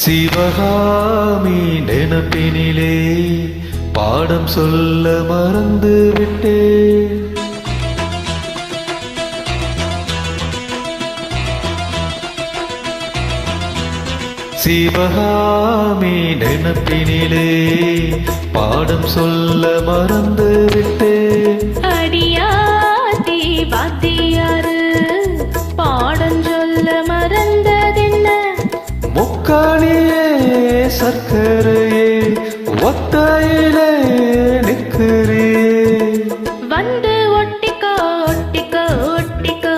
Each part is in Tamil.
சிவகாமி நினைப்பினிலே பாடம் சொல்ல மறந்து விட்டேன். சிவகாமி நினைப்பினிலே பாடம் சொல்ல மறந்து விட்டேன். அடியாத்தி வாத்தியாரு பாடம் சொல்ல மறந்ததென்ன? முக்காணியே சர்க்கரையே ஒத்தையிலே நிற்கிறே. வந்து ஒட்டிக்கோ ஒட்டிக்கோ ஒட்டிக்கோ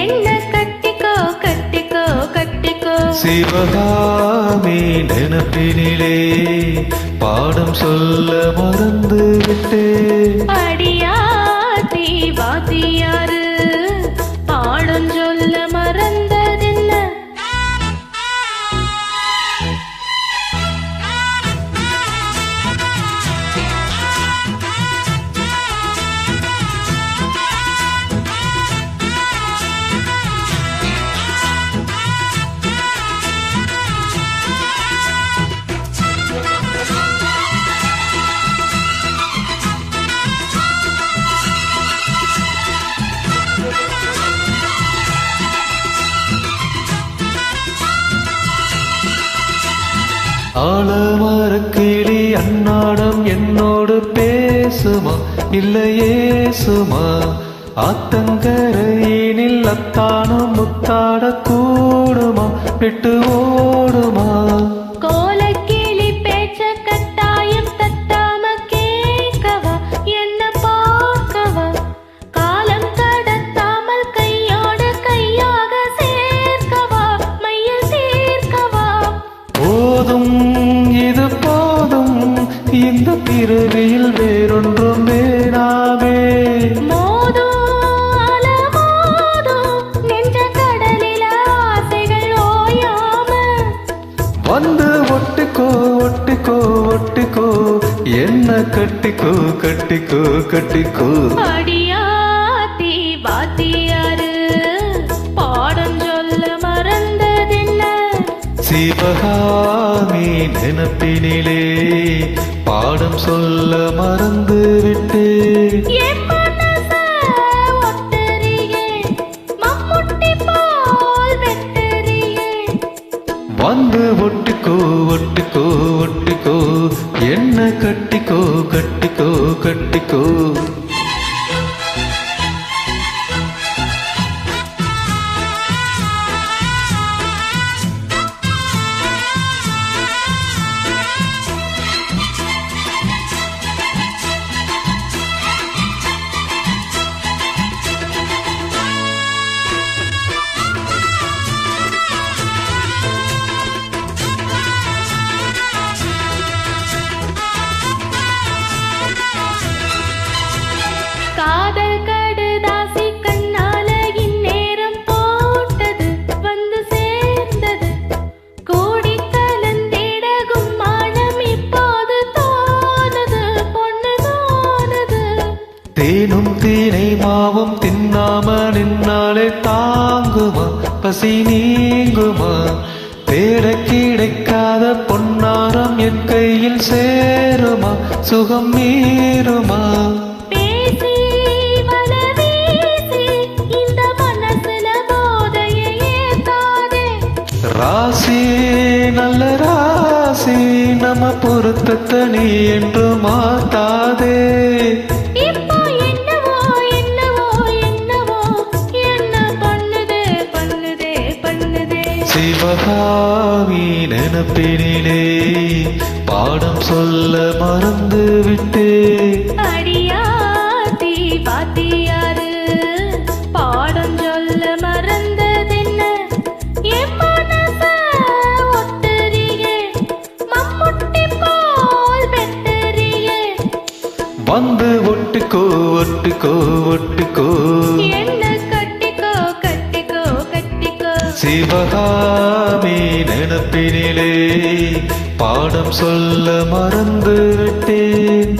என்ன கட்டிக்கோ கட்டிக்கோ கட்டிக்கோ. சிவகாமி நினைப்பினிலே பாடம் சொல்ல மறந்து விட்டேன். அடியாத்தி வாத்தியாரு பாடம் சொல்ல மறந்ததென்ன? ஆலமரக்கிளி அன்னாடம் என்னோடு பேசுமா இல்லையே சுமா? ஆத்தங்கரையினில் அத்தானும் முத்தாட கூடுமா விட்டு ஓடுமா? கோலக்கிளி பேச்ச கட்டாயம் தட்டாம கேட்கவா என்ன பார்க்கவா? காலம் கடத்தாமல் கையோடு கையாக சேர்க்கவா மையில் தீர்க்கவா? போதும் இது போதும் இந்த பிறவியில் வேறொன்றும் வேணாமே. மோதும் அலமோதும் நெஞ்ச கடலில ஆசைகள் ஓயாம. வந்து ஒட்டிக்கோ ஒட்டிக்கோ ஒட்டிக்கோ என்ன கட்டிக்கோ கட்டிக்கோ கட்டிக்கோ. அடியாத்தி வாத்தியாரு பாடம் சொல்ல மறந்ததென்ன? சிவகாமி நினைப்பினிலே பாடம் சொல்ல மறந்து விட்டேன். என் மனச ஒட்டுறியே மம்முட்டி போல் வெட்டுறியே. வந்து ஒட்டிக்கோ ஒட்டிக்கோ ஒட்டிக்கோ என்ன கட்டிக்கோ கட்டிக்கோ கட்டிக்கோ. காதல் கடுதாசி கண்ணால இந்நேரம் போட்டது வந்து சேர்ந்தது. கூடி கலந்திட கும்மாளம் இப்போது தோணுது பொண்ணு தோணுது. தேனும் தீனை மாவும் தின்னாம நின்னாலே தாங்குமா பசி நீங்குமா? தேட கிடைக்காத பொன்னாரம் என் கையில் சேருமா சுகம் மீறுமா? பேசி வல வீசி இந்த மனசுல போதையை ஏத்தாதே. ராசி நல்ல ராசி நம்ம பொருத்தத்தை நீ என்று மாத்தாதே. இப்போ என்னவோ என்னவோ என்னவோ என்ன பண்ணுதே பண்ணுதே பண்ணுதே. சிவகாமி நினைப்பினிலே பாடம் சொல்ல மறந்து விட்டேன். அடியாத்தி வாத்தியாரு பாடம் சொல்ல மறந்ததென்ன? என் மனச ஒட்டுறியே மம்முட்டி போல் வெட்டுறியே. வந்து ஒட்டிக்கோ ஒட்டிக்கோ ஒட்டிக்கோ என்ன கட்டிக்கோ கட்டிக்கோ கட்டிக்கோ. சிவகாமி நினைப்பினிலே பாடம் சொல்ல மறந்து விட்டேன்.